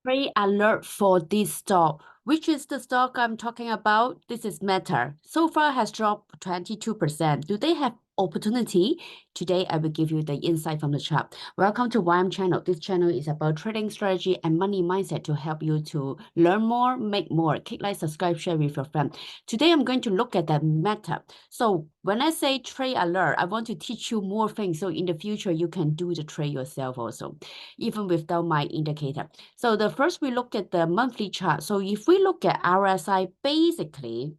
Trade alert for this stock. Which is the stock I'm talking about? This is Meta. So far has dropped 22%. Do they have opportunity? Today, I will give you the insight from the chart. Welcome to ymchannel. This channel is about trading strategy and money mindset to help you to learn more, make more. Click like, subscribe, share with your friend. Today, I'm going to look at the Meta. So when I say trade alert, I want to teach you more things. So in the future, you can do the trade yourself also, even without my indicator. So the first we look at the monthly chart. So if we look at RSI, basically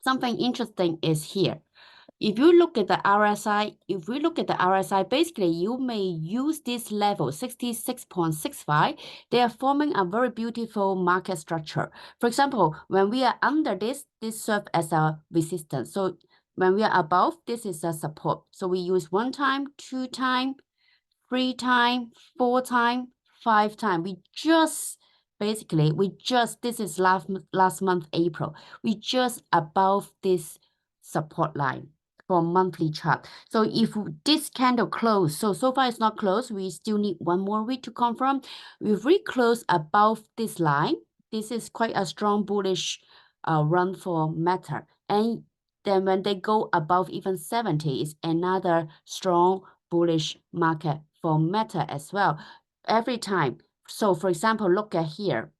something interesting is here. If you look at the RSI, if we look at the RSI, basically you may use this level 66.65. They are forming a very beautiful market structure. For example, when we are under this serves as a resistance. So when we are above, this is a support. So we use 1 time, 2 time, 3 time, 4 time, 5 time. This is last month, April. We just above this support line for monthly chart. So if this candle close, so far it's not closed, we still need 1 more week to confirm. If we close above this line, this is quite a strong bullish run for Meta. And then when they go above even 70, it's another strong bullish market for Meta as well. Every time. So for example, look at here.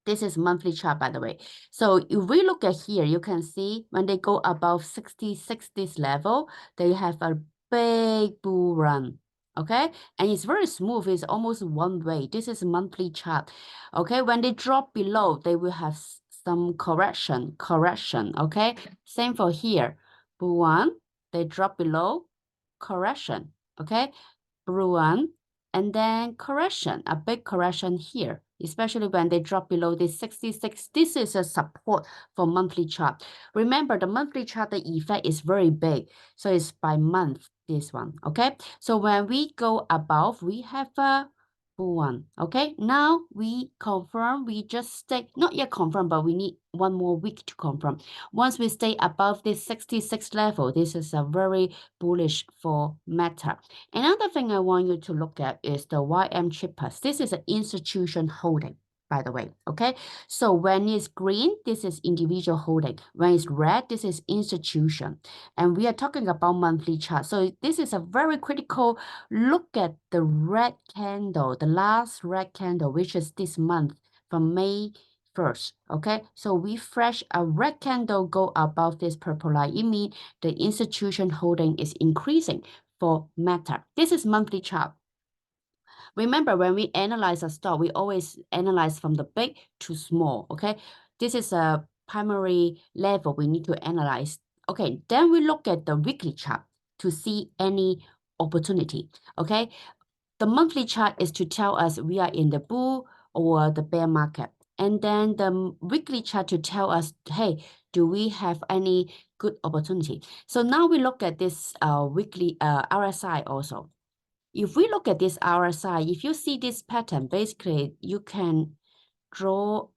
This is monthly chart, by the way. So if we look at here, you can see when they go above 66, this level, they have a big bull run. Okay, and it's very smooth. It's almost one way. This is monthly chart. Okay, when they drop below, they will have some correction. Okay, same for here. Bull one, they drop below, correction. Okay, bull one, and then correction, a big correction here, especially when they drop below this 66. This is a support for monthly chart. Remember, the monthly chart, the effect is very big. So it's by month, this one, okay? So when we go above, we have a one, okay? Now we confirm, we just stay, not yet confirm, but we need 1 more week to confirm. Once we stay above this 66 level, this is a very bullish for Meta. Another thing I want you to look at is the ymchannel. This is an institution holding, by the way, okay? So when it's green, this is individual holding. When it's red, this is institution. And we are talking about monthly chart. So this is a very critical look at the red candle, the last red candle, which is this month from May 1st, okay? So we flash a red candle go above this purple line. It means the institution holding is increasing for Meta. This is monthly chart. Remember, when we analyze a stock, we always analyze from the big to small, okay? This is a primary level we need to analyze. Okay, then we look at the weekly chart to see any opportunity, okay? The monthly chart is to tell us we are in the bull or the bear market. And then the weekly chart to tell us, hey, do we have any good opportunity? So now we look at this weekly RSI also. If we look at this RSI, if you see this pattern, basically you can draw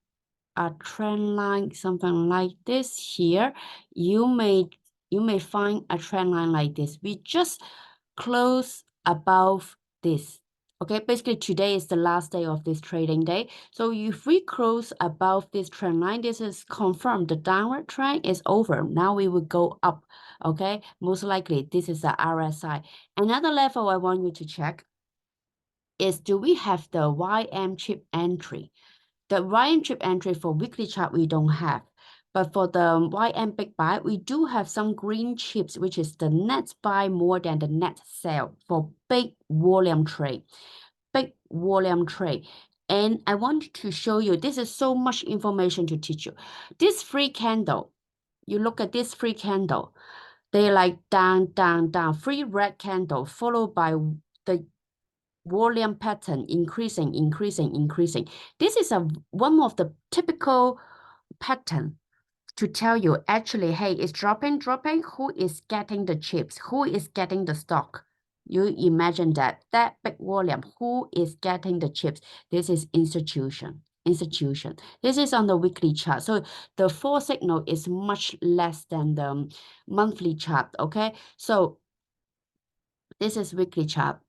a trend line, something like this here. You may find a trend line like this. We just close above this. Okay, basically today is the last day of this trading day. So if we close above this trend line, this is confirmed. The downward trend is over. Now we will go up. Okay, most likely this is the RSI. Another level I want you to check is, do we have the YM chip entry? The YM chip entry for weekly chart, we don't have. But for the YM big buy, we do have some green chips, which is the net buy more than the net sell for big volume trade. Big volume trade. And I want to show you, this is so much information to teach you. This free candle, you look at this free candle, they like down, down, down, free red candle, followed by the volume pattern increasing. This is one of the typical pattern to tell you actually, hey, it's dropping. Who is getting the chips? Who is getting the stock? You imagine that big volume, who is getting the chips? This is institution. This is on the weekly chart. So the fall signal is much less than the monthly chart, okay? So this is weekly chart.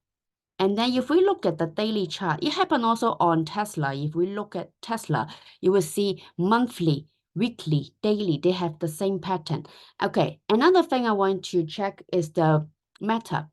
And then if we look at the daily chart, it happened also on Tesla. If we look at Tesla, you will see monthly, weekly, daily, they have the same pattern. Okay, another thing I want to check is the Meta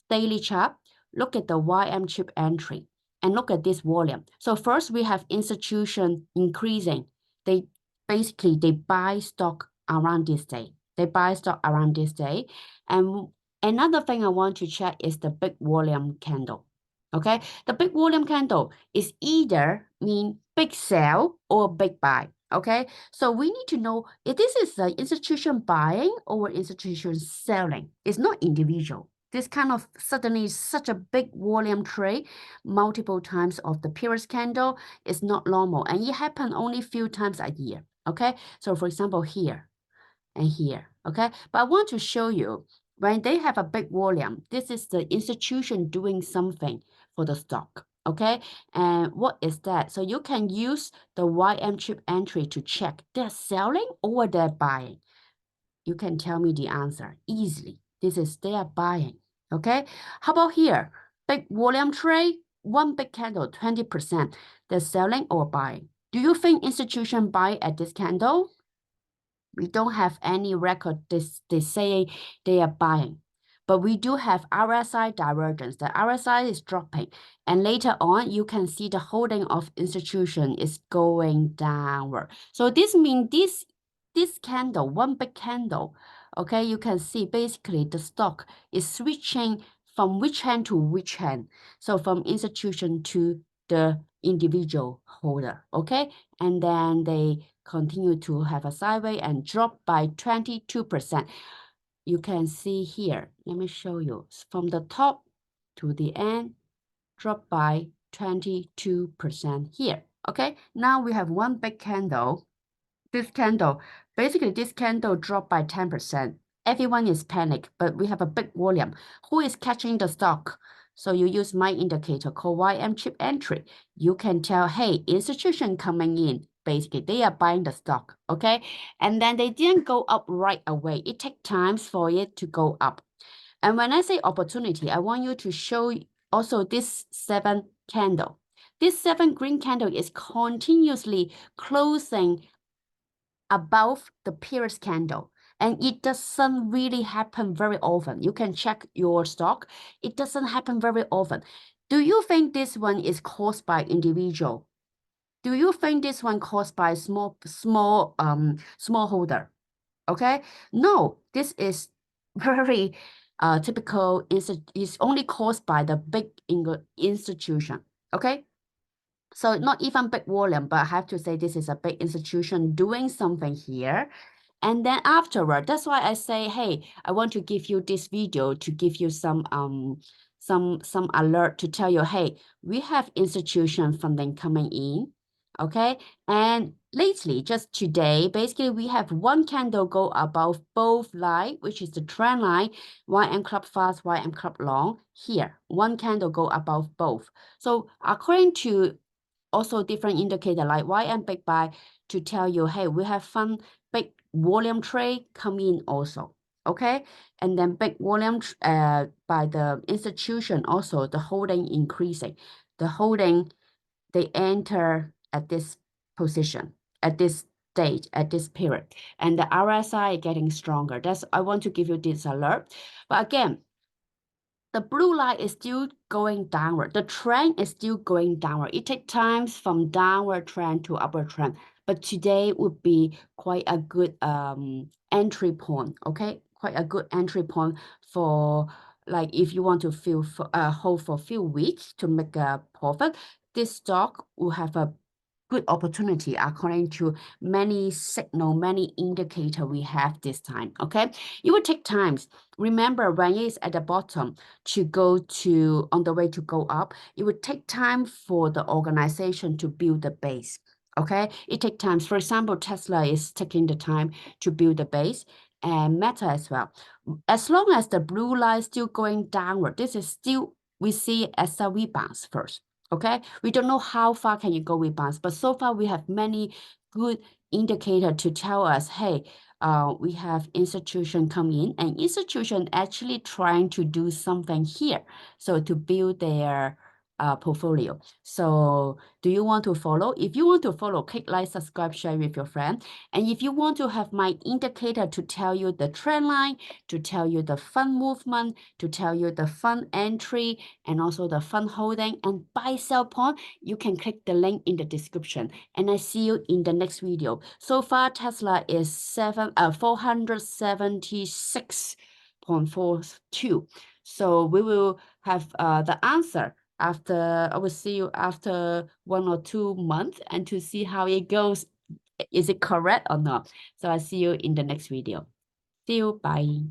daily chart. Look at the YM chip entry and look at this volume. So first we have institution increasing. They basically, they buy stock around this day. They buy stock around this day. And another thing I want to check is the big volume candle. Okay, the big volume candle is either mean big sell or big buy. Okay, so we need to know if this is an institution buying or institution selling. It's not individual. This kind of suddenly such a big volume trade, multiple times of the previous candle is not normal, and it happen only few times a year. Okay, so for example here and here. Okay, but I want to show you when they have a big volume, this is the institution doing something for the stock. Okay, and what is that? So you can use the YM chip entry to check they're selling or they're buying. You can tell me the answer easily. This is they are buying. Okay, how about here? Big volume trade, one big candle, 20%. They're selling or buying. Do you think institution buy at this candle? We don't have any record they say they are buying. But we do have RSI divergence. The RSI is dropping. And later on, you can see the holding of institution is going downward. So this means this candle, one big candle, okay, you can see basically the stock is switching from which hand to which hand. So from institution to the individual holder, okay? And then they continue to have a sideways and drop by 22%. You can see here, let me show you, from the top to the end, drop by 22% here. Okay, now we have one big candle. This candle, basically this candle dropped by 10%. Everyone is panicked, but we have a big volume. Who is catching the stock? So you use my indicator called YM chip entry. You can tell, hey, institution coming in. Basically, they are buying the stock, okay? And then they didn't go up right away. It takes time for it to go up. And when I say opportunity, I want you to show also this 7 candle. This 7 green candle is continuously closing above the previous candle. And it doesn't really happen very often. You can check your stock. It doesn't happen very often. Do you think this one is caused by individual? Do you think this one caused by small holder? Okay. No, this is very typical. Is only caused by the big institution. Okay. So not even big volume, but I have to say this is a big institution doing something here. And then afterward, that's why I say, hey, I want to give you this video to give you some alert to tell you, hey, we have institution funding coming in, okay? And lately, just today, basically we have one candle go above both line, which is the trend line, YM club fast, YM club long. Here, one candle go above both. So according to also different indicator like YM big buy to tell you, hey, we have fun big volume trade come in also, okay? And then big volume by the institution also, the holding increasing. The holding, they enter at this position, at this stage, at this period. And the RSI getting stronger. That's, I want to give you this alert. But again, the blue line is still going downward. The trend is still going downward. It takes time from downward trend to upward trend. But today would be quite a good entry point, okay? Quite a good entry point for like if you want to hold for a few weeks to make a profit. This stock will have a good opportunity according to many signal, many indicator we have this time, okay? It will take times. Remember, when it is at the bottom to go to, on the way to go up, it would take time for the organization to build the base, okay? It takes time. For example, Tesla is taking the time to build the base and Meta as well. As long as the blue line is still going downward, this is still, we see as a rebound first. Okay, we don't know how far can you go with bonds, but so far we have many good indicator to tell us, hey, we have institution come in, and institution actually trying to do something here. So to build their portfolio. So do you want to follow? If you want to follow, click like, subscribe, share with your friend. And if you want to have my indicator to tell you the trend line, to tell you the fund movement, to tell you the fund entry, and also the fund holding and buy sell point, you can click the link in the description. And I see you in the next video. So far, Tesla is 476.42. So we will have the answer after. I will see you after 1 or 2 months and to see how it goes. Is it correct or not? So I see you in the next video. See you. Bye.